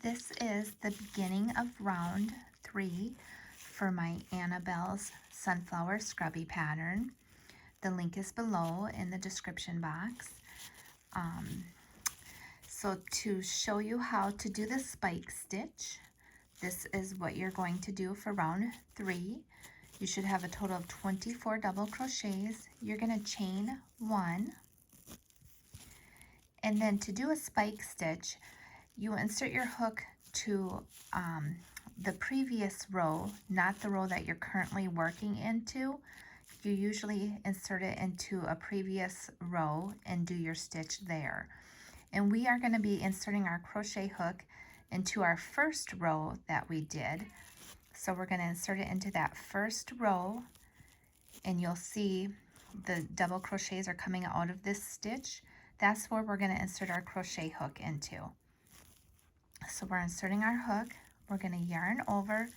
This is the beginning of round 3 for my Annabelle's Sunflower Scrubby pattern. The link is below in the description box. So to show you how to do the spike stitch, this is what you're going to do for round 3. You should have a total of 24 double crochets. You're going to chain 1. And then to do a spike stitch, you insert your hook to the previous row, not the row that you're currently working into. You usually insert it into a previous row and do your stitch there. And we are going to be inserting our crochet hook into our first row that we did. So we're going to insert it into that first row, and you'll see the double crochets are coming out of this stitch. That's where we're going to insert our crochet hook into. So we're inserting our hook, we're going to yarn over,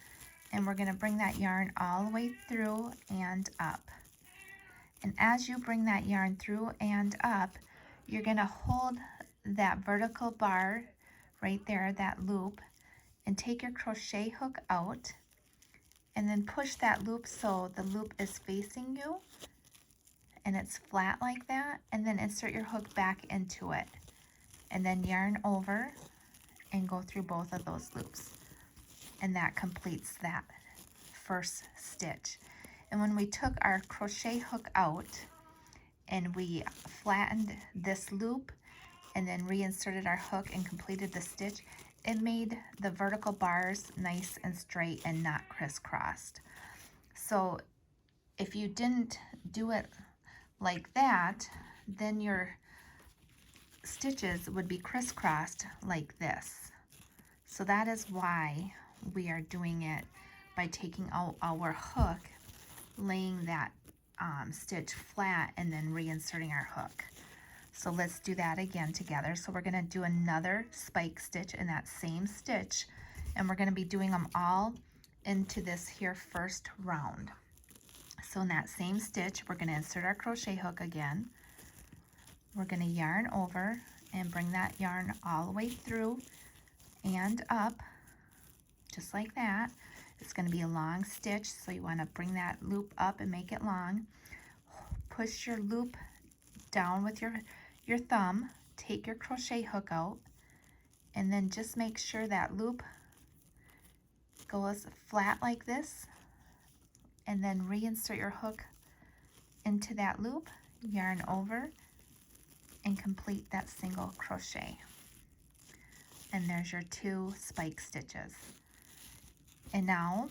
and we're going to bring that yarn all the way through and up. And as you bring that yarn through and up, you're going to hold that vertical bar right there, that loop, and take your crochet hook out, and then push that loop so the loop is facing you and it's flat like that, and then insert your hook back into it, and then yarn over and go through both of those loops, and that completes that first stitch. And when we took our crochet hook out and we flattened this loop and then reinserted our hook and completed the stitch, it made the vertical bars nice and straight and not crisscrossed. So if you didn't do it like that, then your stitches would be crisscrossed like this. So that is why we are doing it by taking out our hook, laying that stitch flat, and then reinserting our hook. So let's do that again together. So we're going to do another spike stitch in that same stitch, and we're going to be doing them all into this here first round. So in that same stitch, we're going to insert our crochet hook again. We're going to yarn over and bring that yarn all the way through and up, just like that. It's going to be a long stitch, so you want to bring that loop up and make it long. Push your loop down with your thumb, take your crochet hook out, and then just make sure that loop goes flat like this, and then reinsert your hook into that loop, yarn over, and complete that single crochet. And there's your 2 spike stitches. And now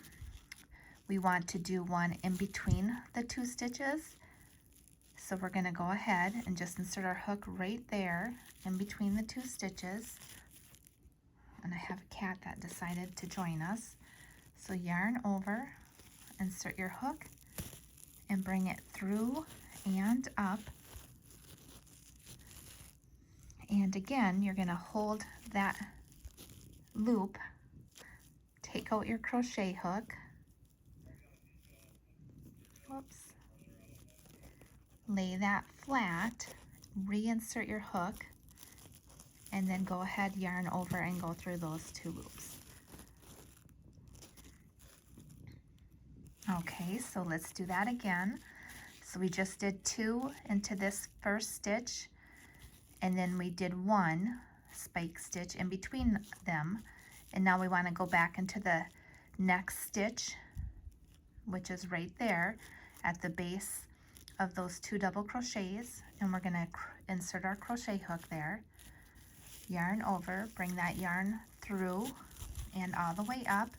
we want to do one in between the 2 stitches. So we're going to go ahead and just insert our hook right there in between the 2 stitches. And I have a cat that decided to join us. So yarn over, insert your hook, and bring it through and up. And again, you're going to hold that loop, take out your crochet hook, whoops, lay that flat, reinsert your hook, and then go ahead, yarn over, and go through those 2 loops. Okay, so let's do that again. So we just did 2 into this first stitch, and then we did 1 spike stitch in between them, and now we want to go back into the next stitch, which is right there at the base of those 2 double crochets, and we're going to insert our crochet hook there, yarn over, bring that yarn through and all the way up.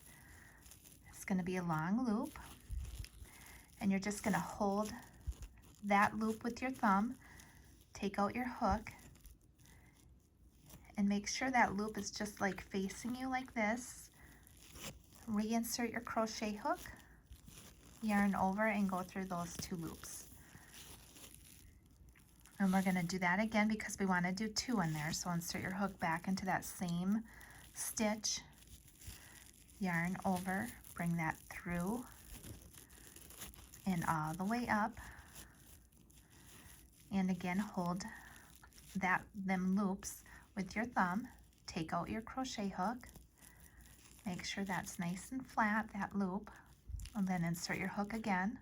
It's going to be a long loop, and you're just going to hold that loop with your thumb, take out your hook, and make sure that loop is just like facing you like this. Reinsert your crochet hook, yarn over, and go through those 2 loops. And we're going to do that again because we want to do 2 in there. So insert your hook back into that same stitch, yarn over, bring that through and all the way up, and again hold them loops with your thumb, take out your crochet hook, Make sure that's nice and flat, that loop, and then insert your hook again,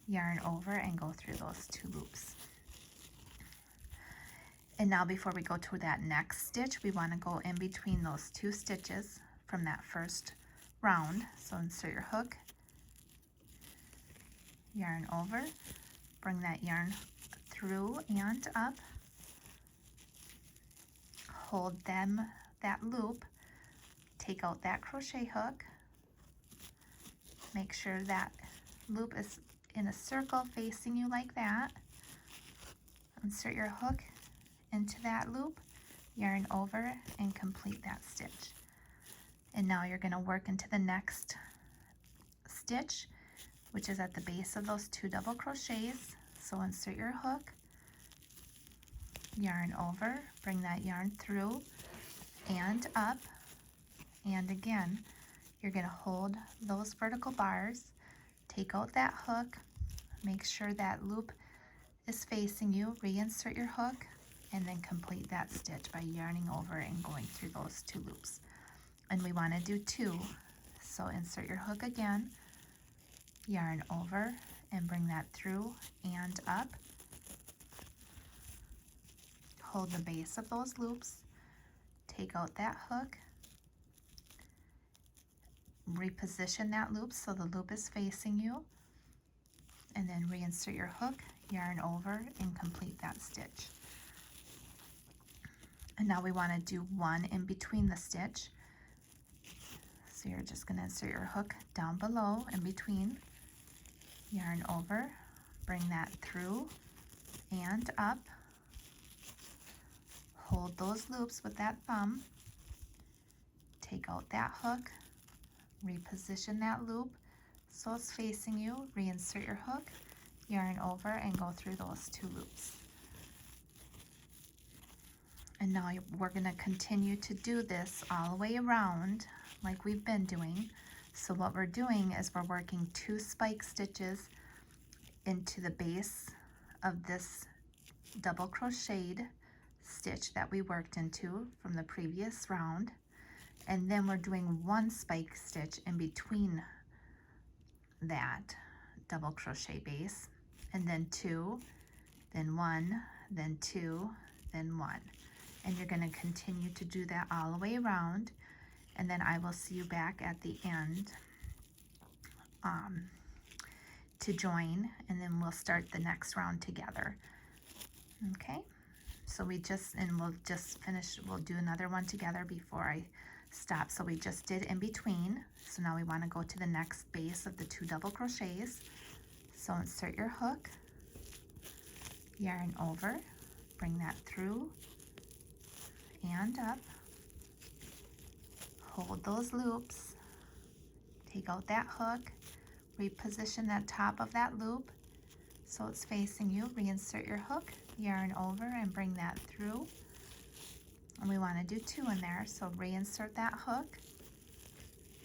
yarn over and go through those 2 loops. And now before we go to that next stitch, we want to go in between those 2 stitches from that first round. So insert your hook, yarn over, bring that yarn through and up, hold that loop, take out that crochet hook, make sure that loop is in a circle facing you like that, insert your hook into that loop, yarn over and complete that stitch. And now you're going to work into the next stitch, which is at the base of those 2 double crochets. So insert your hook, yarn over, bring that yarn through and up, and again you're going to hold those vertical bars, take out that hook, make sure that loop is facing you, reinsert your hook, and then complete that stitch by yarning over and going through those 2 loops. And we want to do 2, so insert your hook again, yarn over and bring that through and up, hold the base of those loops, take out that hook, reposition that loop so the loop is facing you, and then reinsert your hook, yarn over and complete that stitch. And now we want to do 1 in between the stitch. So you're just going to insert your hook down below in between, yarn over, bring that through and up, hold those loops with that thumb, take out that hook, reposition that loop so it's facing you, reinsert your hook, yarn over and go through those 2 loops. And now we're going to continue to do this all the way around like we've been doing. So what we're doing is we're working 2 spike stitches into the base of this double crocheted stitch that we worked into from the previous round, and then we're doing 1 spike stitch in between that double crochet base, and then 2, then 1, then 2, then 1. And you're going to continue to do that all the way around, and then I will see you back at the end to join, and then we'll start the next round together. Okay, so we'll just finish, we'll do another one together before I stop. So we just did in between, so now we want to go to the next base of the 2 double crochets. So insert your hook, yarn over, bring that through and up, hold those loops, take out that hook, reposition that top of that loop so it's facing you, reinsert your hook, yarn over and bring that through, and we want to do 2 in there. So reinsert that hook,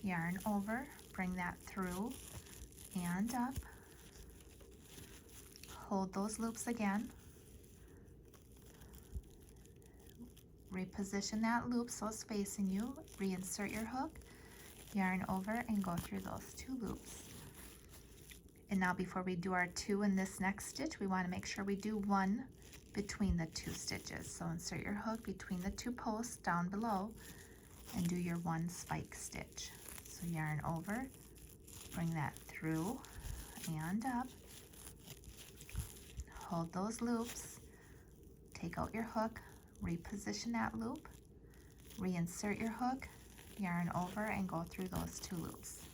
yarn over, bring that through and up, hold those loops again, reposition that loop so it's facing you, reinsert your hook, yarn over and go through those 2 loops. And now before we do our 2 in this next stitch, we want to make sure we do 1 between the 2 stitches. So insert your hook between the 2 posts down below and do your 1 spike stitch. So yarn over, bring that through and up, hold those loops, take out your hook, reposition that loop, reinsert your hook, yarn over and go through those 2 loops.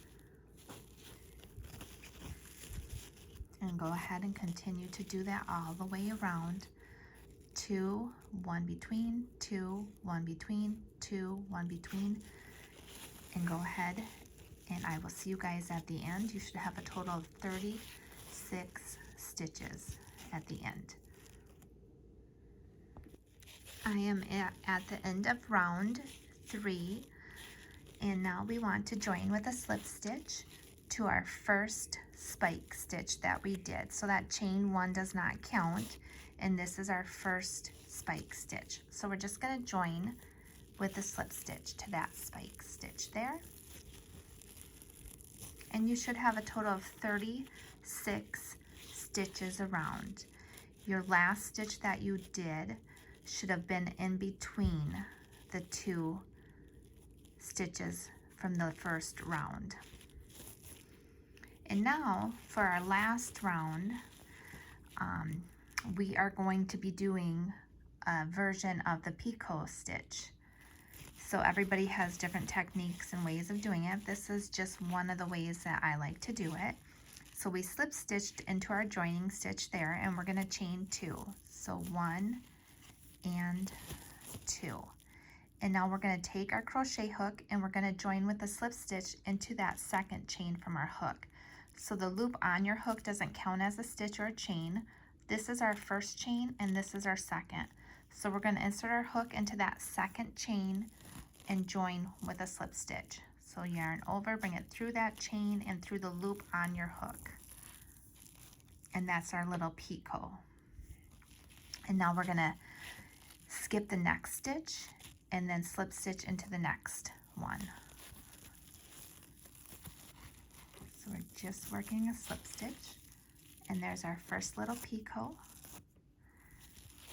And go ahead and continue to do that all the way around. 2, 1 between, 2, 1 between, 2, 1 between, and go ahead and I will see you guys at the end. You should have a total of 36 stitches at the end. I am at the end of round 3, and now we want to join with a slip stitch to our first spike stitch that we did. So that chain 1 does not count, and this is our first spike stitch. So we're just going to join with a slip stitch to that spike stitch there. And you should have a total of 36 stitches around. Your last stitch that you did should have been in between the 2 stitches from the first round. And now for our last round, we are going to be doing a version of the picot stitch. So everybody has different techniques and ways of doing it. This is just one of the ways that I like to do it. So we slip stitched into our joining stitch there, and we're going to chain 2. So 1 and 2. And now we're going to take our crochet hook and we're going to join with a slip stitch into that second chain from our hook. So the loop on your hook doesn't count as a stitch or a chain. This is our first chain and this is our second. So we're going to insert our hook into that second chain and join with a slip stitch. So yarn over, bring it through that chain and through the loop on your hook. And that's our little picot. And now we're going to skip the next stitch and then slip stitch into the next one. So we're just working a slip stitch, and there's our first little picot.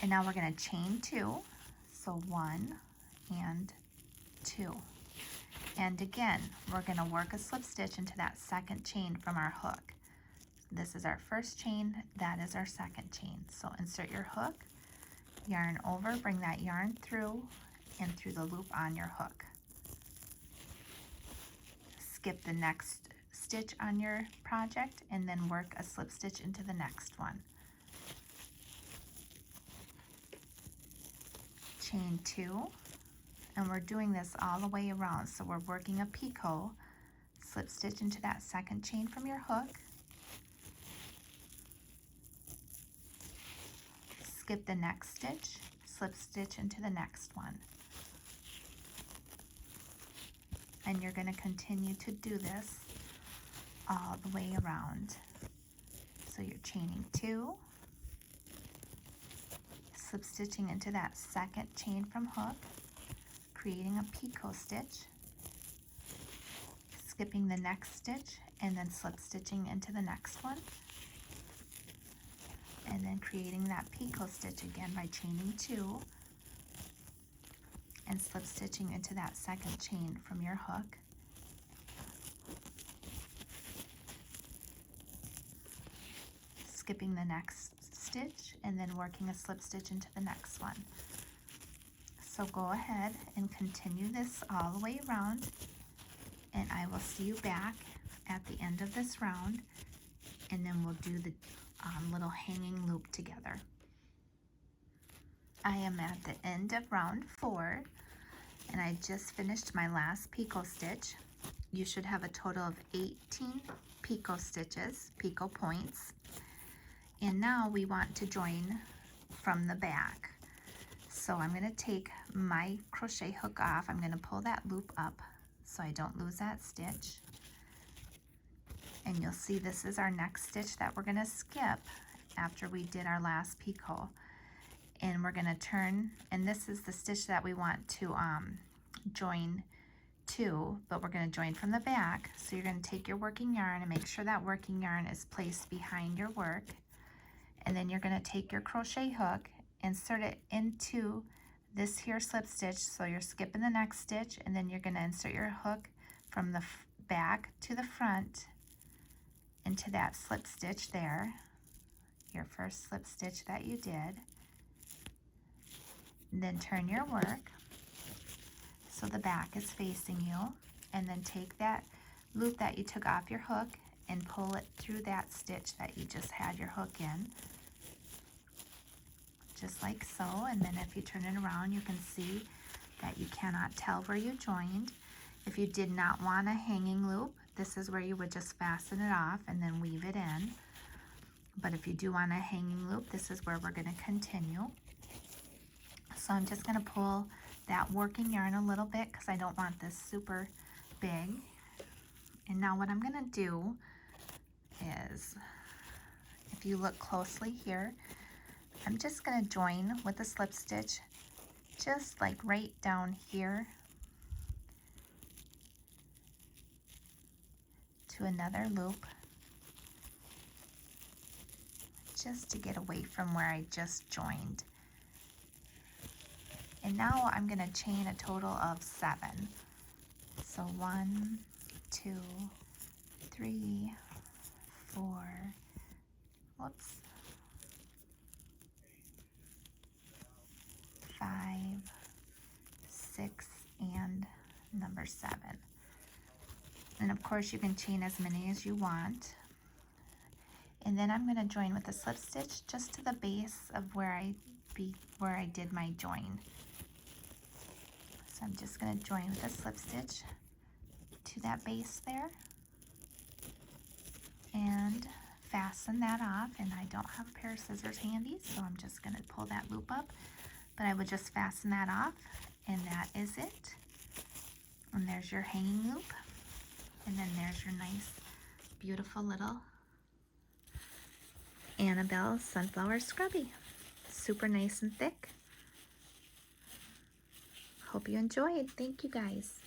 And now we're going to chain 2, so 1 and 2. And again, we're going to work a slip stitch into that second chain from our hook. This is our first chain, that is our second chain. So insert your hook, yarn over, bring that yarn through and through the loop on your hook. Skip the next stitch on your project and then work a slip stitch into the next one. Chain 2, and we're doing this all the way around. So we're working a picot, slip stitch into that second chain from your hook, skip the next stitch, slip stitch into the next one. And you're going to continue to do this all the way around. So you're chaining 2, slip stitching into that second chain from hook, creating a picot stitch, skipping the next stitch and then slip stitching into the next one, and then creating that picot stitch again by chaining 2 and slip stitching into that second chain from your hook, skipping the next stitch and then working a slip stitch into the next one. So go ahead and continue this all the way around, and I will see you back at the end of this round, and then we'll do the little hanging loop together. I am at the end of round 4, and I just finished my last picot stitch. You should have a total of 18 picot stitches, picot points. And now we want to join from the back. So I'm going to take my crochet hook off. I'm going to pull that loop up so I don't lose that stitch. And you'll see this is our next stitch that we're going to skip after we did our last picot. And we're going to turn, and this is the stitch that we want to join to, but we're going to join from the back. So you're going to take your working yarn and make sure that working yarn is placed behind your work. And then you're going to take your crochet hook, insert it into this here slip stitch. So you're skipping the next stitch, and then you're going to insert your hook from the back to the front into that slip stitch there, your first slip stitch that you did. And then turn your work so the back is facing you, and then take that loop that you took off your hook and pull it through that stitch that you just had your hook in, just like so. And then if you turn it around, you can see that you cannot tell where you joined. If you did not want a hanging loop, this is where you would just fasten it off and then weave it in. But if you do want a hanging loop, this is where we're going to continue. So I'm just going to pull that working yarn a little bit because I don't want this super big. And now what I'm going to do is, if you look closely here, I'm just going to join with a slip stitch just like right down here to another loop, just to get away from where I just joined. And now I'm going to chain a total of 7. So 1, 2, 3, 4, whoops, 5, 6, and number 7. And of course you can chain as many as you want. And then I'm going to join with a slip stitch just to the base of where I did my join. So I'm just going to join with a slip stitch to that base there and fasten that off. And I don't have a pair of scissors handy, so I'm just going to pull that loop up, but I would just fasten that off, and that is it. And there's your hanging loop, and then there's your nice beautiful little Annabel sunflower scrubby. Super nice and thick. Hope you enjoyed. Thank you guys.